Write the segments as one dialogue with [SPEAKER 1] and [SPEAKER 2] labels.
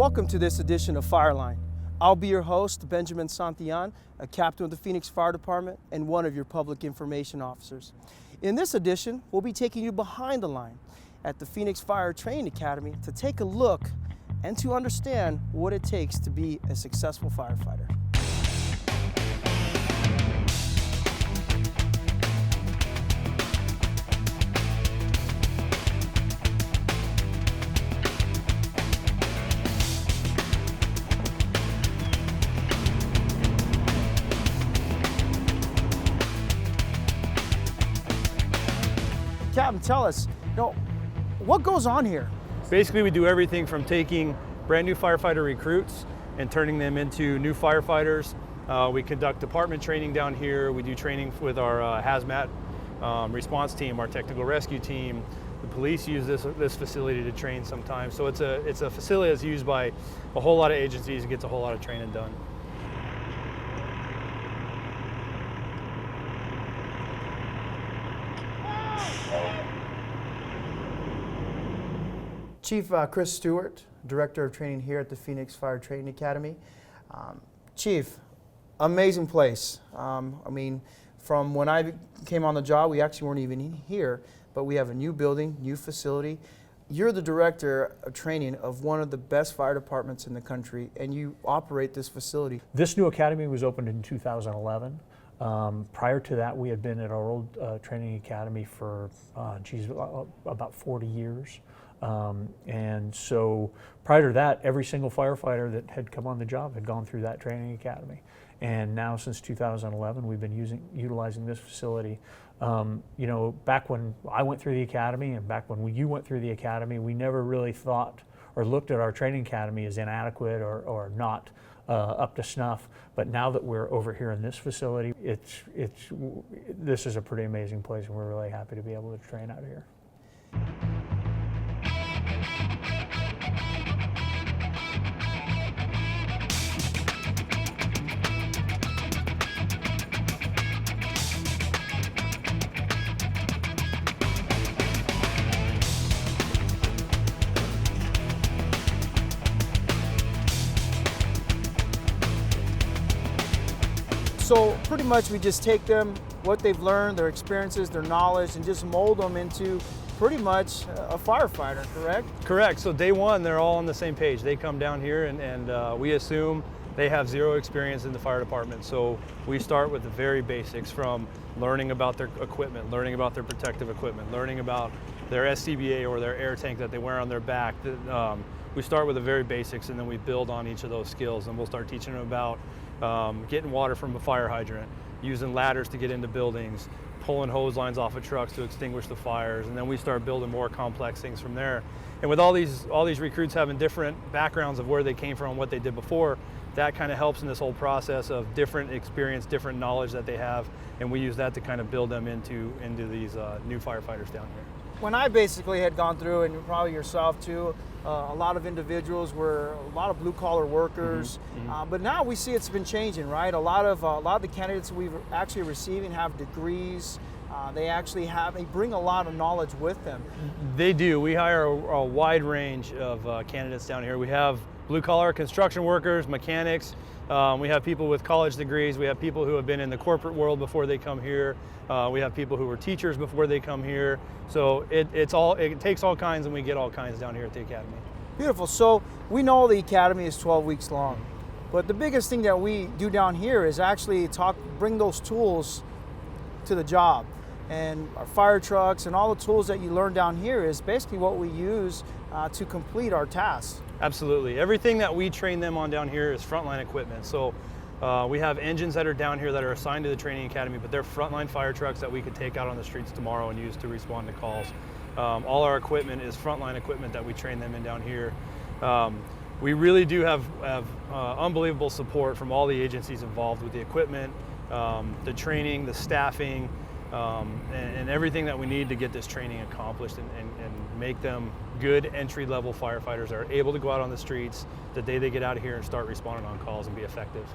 [SPEAKER 1] Welcome to this edition of Fireline. I'll be your host, Benjamin Santillan, a captain of the Phoenix Fire Department and one of your public information officers. In this edition, we'll be taking you behind the line at the Phoenix Fire Training Academy to take a look and to understand what it takes to be a successful firefighter. Captain, tell us, what goes on here?
[SPEAKER 2] Basically, we do everything from taking brand new firefighter recruits and turning them into new firefighters. We conduct department training down here. We do training with our hazmat response team, our technical rescue team. The police use this facility to train sometimes. So it's a facility that's used by a whole lot of agencies and gets a whole lot of training done.
[SPEAKER 1] Chief Chris Stewart, Director of Training here at the Phoenix Fire Training Academy. Chief, amazing place. From when I came on the job, we actually weren't even here, but we have a new building, new facility. You're the Director of Training of one of the best fire departments in the country, and you operate this facility.
[SPEAKER 3] This new academy was opened in 2011. Prior to that, we had been at our old training academy for, about 40 years. And so prior to that, every single firefighter that had come on the job had gone through that training academy. And now since 2011, we've been utilizing this facility. Back when I went through the academy and back when you went through the academy, we never really thought or looked at our training academy as inadequate or not up to snuff. But now that we're over here in this facility, this is a pretty amazing place, and we're really happy to be able to train out here.
[SPEAKER 1] So pretty much we just take them, what they've learned, their experiences, their knowledge, and just mold them into pretty much a firefighter, correct?
[SPEAKER 2] Correct. So day one, they're all on the same page. They come down here and we assume they have zero experience in the fire department. So we start with the very basics, from learning about their equipment, learning about their protective equipment, learning about their SCBA or their air tank that they wear on their back. We start with the very basics, and then we build on each of those skills, and we'll start teaching them about getting water from a fire hydrant, using ladders to get into buildings, pulling hose lines off of trucks to extinguish the fires, and then we start building more complex things from there. And with all these recruits having different backgrounds of where they came from, what they did before, that kind of helps in this whole process of different experience, different knowledge that they have, and we use that to kind of build them into these new firefighters down here.
[SPEAKER 1] When I basically had gone through, and probably yourself too, a lot of individuals were a lot of blue-collar workers, but now we see it's been changing, right? A lot of the candidates we've actually receiving have degrees. They bring a lot of knowledge with them.
[SPEAKER 2] They do. We hire a wide range of candidates down here. We have blue-collar construction workers, mechanics. We have people with college degrees. We have people who have been in the corporate world before they come here. We have people who were teachers before they come here. So it takes all kinds, and we get all kinds down here at the academy.
[SPEAKER 1] Beautiful. So we know the academy is 12 weeks long, but the biggest thing that we do down here is actually bring those tools to the job. And our fire trucks and all the tools that you learn down here is basically what we use to complete our tasks.
[SPEAKER 2] Absolutely. Everything that we train them on down here is frontline equipment. So we have engines that are down here that are assigned to the training academy, but they're frontline fire trucks that we could take out on the streets tomorrow and use to respond to calls. All our equipment is frontline equipment that we train them in down here. We really do have unbelievable support from all the agencies involved with the equipment, the training, the staffing, and everything that we need to get this training accomplished and make them good entry-level firefighters that are able to go out on the streets the day they get out of here and start responding on calls and be effective.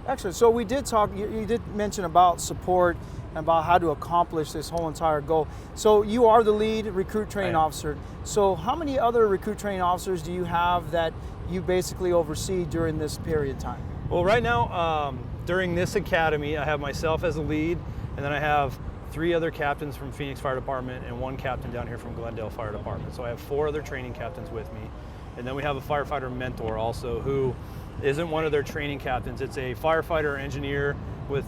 [SPEAKER 1] Excellent. So we did talk, you did mention about support and about how to accomplish this whole entire goal. So you are the lead recruit training officer. So how many other recruit training officers do you have that you basically oversee during this period of time?
[SPEAKER 2] Well, right now, during this academy, I have myself as a lead, and then I have 3 other captains from Phoenix Fire Department and 1 captain down here from Glendale Fire Department. So I have 4 other training captains with me. And then we have a firefighter mentor also, who isn't one of their training captains. It's a firefighter engineer with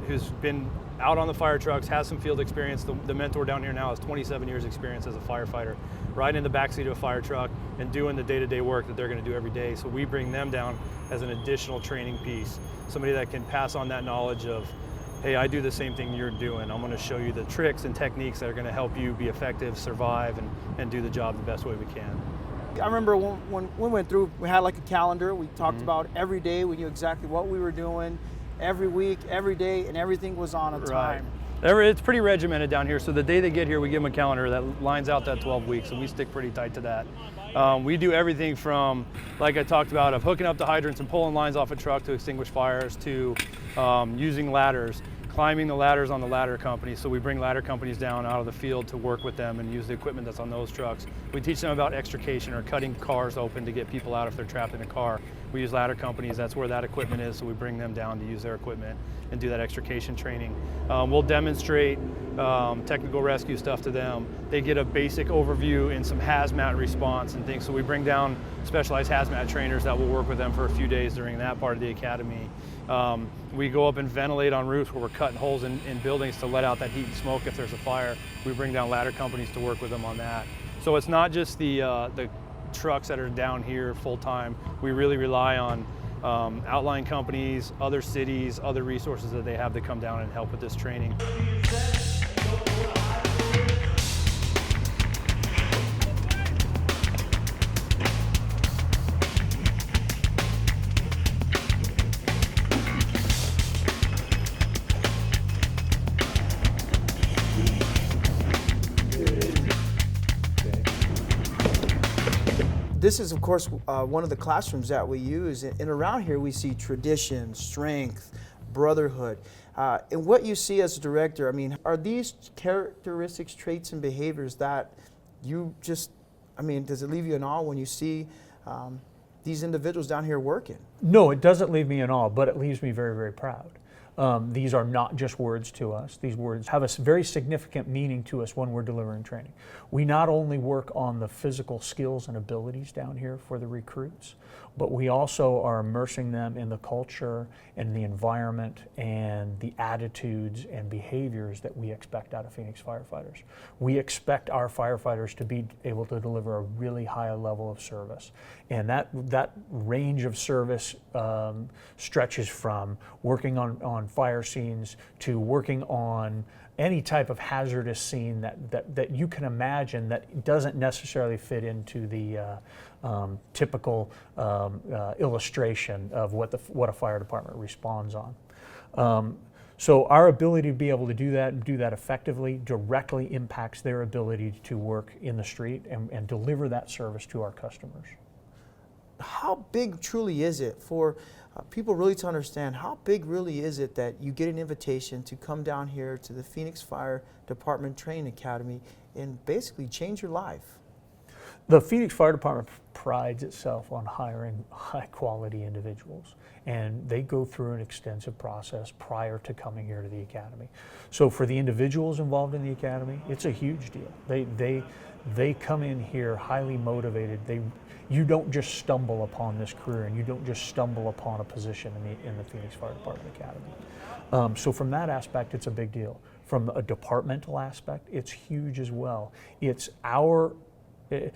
[SPEAKER 2] who's been out on the fire trucks, has some field experience. The mentor down here now has 27 years experience as a firefighter, riding in the backseat of a fire truck and doing the day-to-day work that they're going to do every day. So we bring them down as an additional training piece, somebody that can pass on that knowledge of, hey, I do the same thing you're doing. I'm going to show you the tricks and techniques that are going to help you be effective, survive, and do the job the best way we can.
[SPEAKER 1] I remember when we went through, we had like a calendar. We talked about every day. We knew exactly what we were doing, every week, every day, and everything was on a time.
[SPEAKER 2] It's pretty regimented down here. So the day they get here, we give them a calendar that lines out that 12 weeks, and we stick pretty tight to that. We do everything from, like I talked about, of hooking up the hydrants and pulling lines off a truck to extinguish fires, to using ladders, climbing the ladders on the ladder companies. So we bring ladder companies down out of the field to work with them and use the equipment that's on those trucks. We teach them about extrication, or cutting cars open to get people out if they're trapped in a car. We use ladder companies, that's where that equipment is, so we bring them down to use their equipment and do that extrication training. We'll demonstrate technical rescue stuff to them. They get a basic overview and some hazmat response and things, so we bring down specialized hazmat trainers that will work with them for a few days during that part of the academy. We go up and ventilate on roofs where we're cutting holes in buildings to let out that heat and smoke if there's a fire. We bring down ladder companies to work with them on that. So it's not just the trucks that are down here full time. We really rely on outlying companies, other cities, other resources that they have to come down and help with this training.
[SPEAKER 1] This is, of course, one of the classrooms that we use, and around here we see tradition, strength, brotherhood. And what you see as a director, I mean, are these characteristics, traits, and behaviors that you just, I mean, does it leave you in awe when you see these individuals down here working?
[SPEAKER 3] No, it doesn't leave me in awe, but it leaves me very, very proud. These are not just words to us. These words have a very significant meaning to us when we're delivering training. We not only work on the physical skills and abilities down here for the recruits, but we also are immersing them in the culture and the environment and the attitudes and behaviors that we expect out of Phoenix firefighters. We expect our firefighters to be able to deliver a really high level of service. And that range of service stretches from working on fire scenes to working on any type of hazardous scene that you can imagine that doesn't necessarily fit into the typical illustration of what a fire department responds on. So our ability to be able to do that and do that effectively directly impacts their ability to work in the street and deliver that service to our customers.
[SPEAKER 1] How big truly is it for people really to understand, how big really is it that you get an invitation to come down here to the Phoenix Fire Department Training Academy and basically change your life?
[SPEAKER 3] The Phoenix Fire Department prides itself on hiring high quality individuals, and they go through an extensive process prior to coming here to the academy. So for the individuals involved in the academy, it's a huge deal. They come in here highly motivated. You don't just stumble upon this career, and you don't just stumble upon a position in the Phoenix Fire Department Academy. So from that aspect, it's a big deal. From a departmental aspect, it's huge as well. It's our, to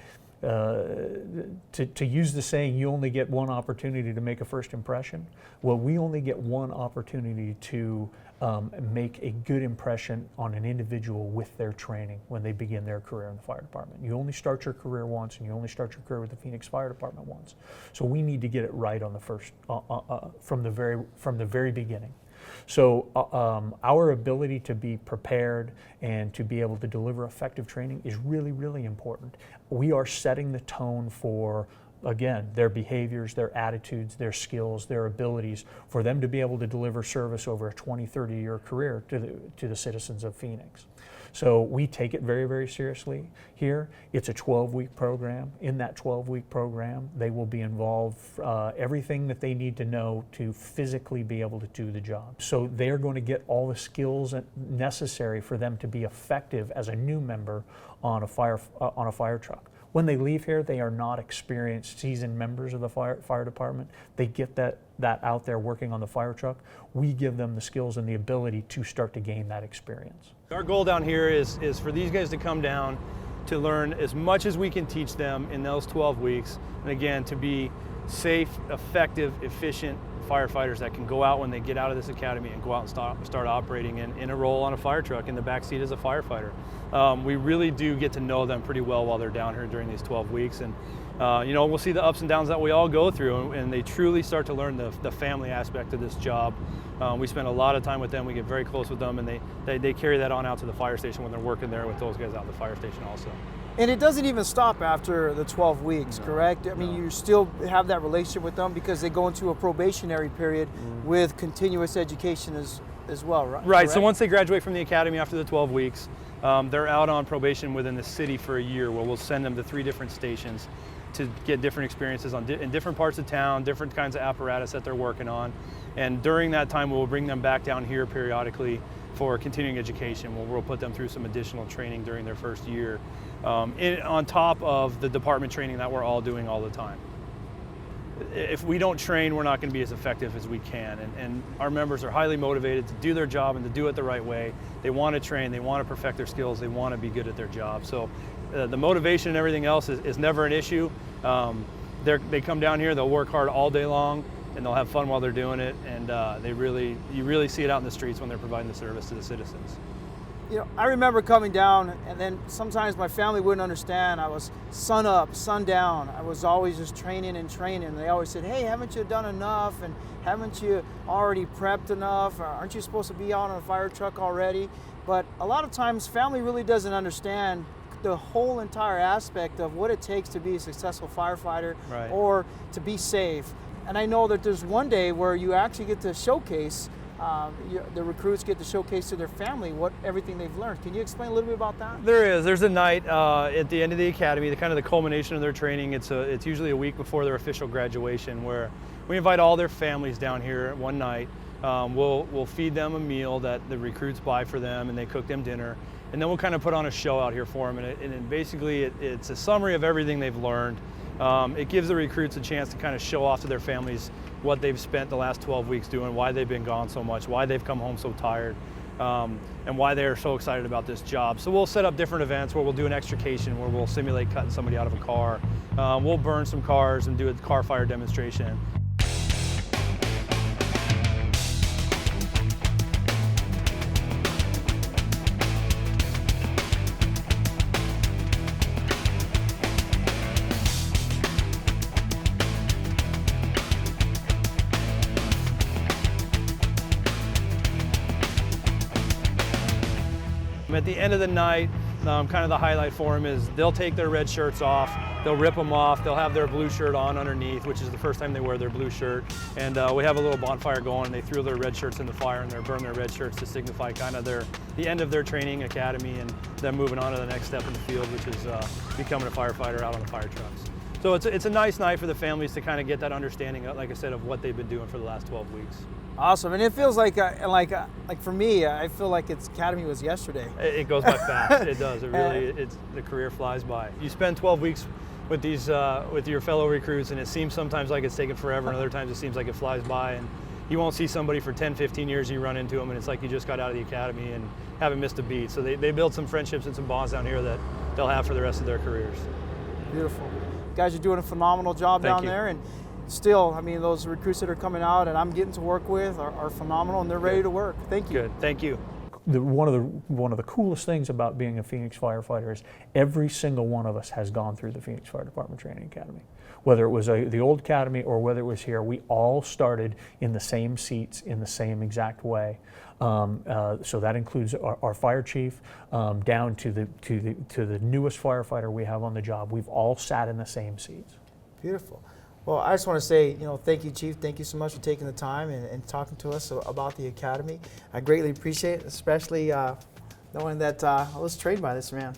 [SPEAKER 3] use the saying, you only get one opportunity to make a first impression. Well, we only get one opportunity to make a good impression on an individual with their training when they begin their career in the fire department. You only start your career once, and you only start your career with the Phoenix Fire Department once. So we need to get it right on the first, from the very beginning. So our ability to be prepared and to be able to deliver effective training is really, really important. We are setting the tone for, again, their behaviors, their attitudes, their skills, their abilities, for them to be able to deliver service over a 20, 30-year career to the citizens of Phoenix. So we take it very, very seriously here. It's a 12-week program. In that 12-week program, they will be involved everything that they need to know to physically be able to do the job. So they're going to get all the skills necessary for them to be effective as a new member on a fire truck. When they leave here, they are not experienced, seasoned members of the fire department. They get that out there working on the fire truck. We give them the skills and the ability to start to gain that experience.
[SPEAKER 2] Our goal down here is for these guys to come down to learn as much as we can teach them in those 12 weeks. And again, to be safe, effective, efficient firefighters that can go out when they get out of this academy and go out and start operating in a role on a fire truck in the back seat as a firefighter. We really do get to know them pretty well while they're down here during these 12 weeks. And you know, we'll see the ups and downs that we all go through, and they truly start to learn the family aspect of this job. We spend a lot of time with them. We get very close with them, and they carry that on out to the fire station when they're working there with those guys out at the fire station also.
[SPEAKER 1] And it doesn't even stop after the 12 weeks, correct? I mean, you still have that relationship with them because they go into a probationary period with continuous education as well, right?
[SPEAKER 2] Right,
[SPEAKER 1] Correct?
[SPEAKER 2] so once they graduate from the academy after the 12 weeks, they're out on probation within the city for a year, where we'll send them to 3 different stations to get different experiences in different parts of town, different kinds of apparatus that they're working on. And during that time, we'll bring them back down here periodically for continuing education, where we'll put them through some additional training during their first year, on top of the department training that we're all doing all the time. If we don't train, we're not going to be as effective as we can. And our members are highly motivated to do their job and to do it the right way. They want to train, they want to perfect their skills, they want to be good at their job. So the motivation and everything else is never an issue. They come down here, they'll work hard all day long, and they'll have fun while they're doing it. And you really see it out in the streets when they're providing the service to the citizens.
[SPEAKER 1] You know, I remember coming down, and then sometimes my family wouldn't understand. I was sun up, sun down. I was always just training and training. They always said, "Hey, haven't you done enough? And haven't you already prepped enough? Or aren't you supposed to be out on a fire truck already?" But a lot of times, family really doesn't understand the whole entire aspect of what it takes to be a successful firefighter,
[SPEAKER 2] Right.
[SPEAKER 1] or to be safe. And I know that there's one day where you actually get to showcase. The recruits get to showcase to their family everything they've learned. Can you explain a little bit about that?
[SPEAKER 2] There's a night at the end of the academy, the culmination of their training. It's usually a week before their official graduation, where we invite all their families down here one night. We'll feed them a meal that the recruits buy for them, and they cook them dinner, and then we'll kind of put on a show out here for them. And basically, it's a summary of everything they've learned. It gives the recruits a chance to kind of show off to their families what they've spent the last 12 weeks doing, why they've been gone so much, why they've come home so tired, and why they're so excited about this job. So we'll set up different events where we'll do an extrication, where we'll simulate cutting somebody out of a car. We'll burn some cars and do a car fire demonstration. At the end of the night, kind of the highlight for them is they'll take their red shirts off, they'll rip them off, they'll have their blue shirt on underneath, which is the first time they wear their blue shirt. And we have a little bonfire going. They threw their red shirts in the fire and they burn their red shirts to signify kind of the end of their training academy and them moving on to the next step in the field, which is becoming a firefighter out on the fire trucks. So it's a nice night for the families to kind of get that understanding, like I said, of what they've been doing for the last 12 weeks.
[SPEAKER 1] Awesome, and it feels like for me, I feel like its academy was yesterday.
[SPEAKER 2] It goes by fast. It does. It really. The career flies by. You spend 12 weeks with these with your fellow recruits, and it seems sometimes like it's taken forever, and other times it seems like it flies by. And you won't see somebody for 10, 15 years, and you run into them, and it's like you just got out of the academy and haven't missed a beat. So they build some friendships and some bonds down here that they'll have for the rest of their careers.
[SPEAKER 1] Beautiful. You guys are doing a phenomenal job
[SPEAKER 2] Thank
[SPEAKER 1] down
[SPEAKER 2] you.
[SPEAKER 1] there, and still, I mean, those recruits that are coming out and I'm getting to work with are phenomenal, and they're ready to work. Thank you.
[SPEAKER 2] Good. Thank you.
[SPEAKER 3] One of the coolest things about being a Phoenix firefighter is every single one of us has gone through the Phoenix Fire Department Training Academy. Whether it was the old academy or whether it was here, we all started in the same seats in the same exact way. So that includes our fire chief down to the newest firefighter we have on the job. We've all sat in the same seats.
[SPEAKER 1] Beautiful. Well, I just want to say, thank you, Chief. Thank you so much for taking the time and talking to us about the Academy. I greatly appreciate it, especially knowing that I was trained by this man.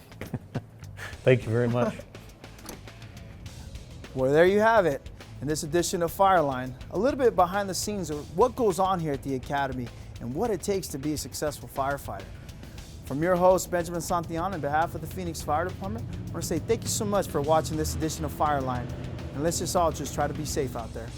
[SPEAKER 3] Thank you very much.
[SPEAKER 1] Well, there you have it. In this edition of Fireline, a little bit behind the scenes of what goes on here at the Academy and what it takes to be a successful firefighter. From your host, Benjamin Santillan, on behalf of the Phoenix Fire Department, I want to say thank you so much for watching this edition of Fireline. And let's just all try to be safe out there.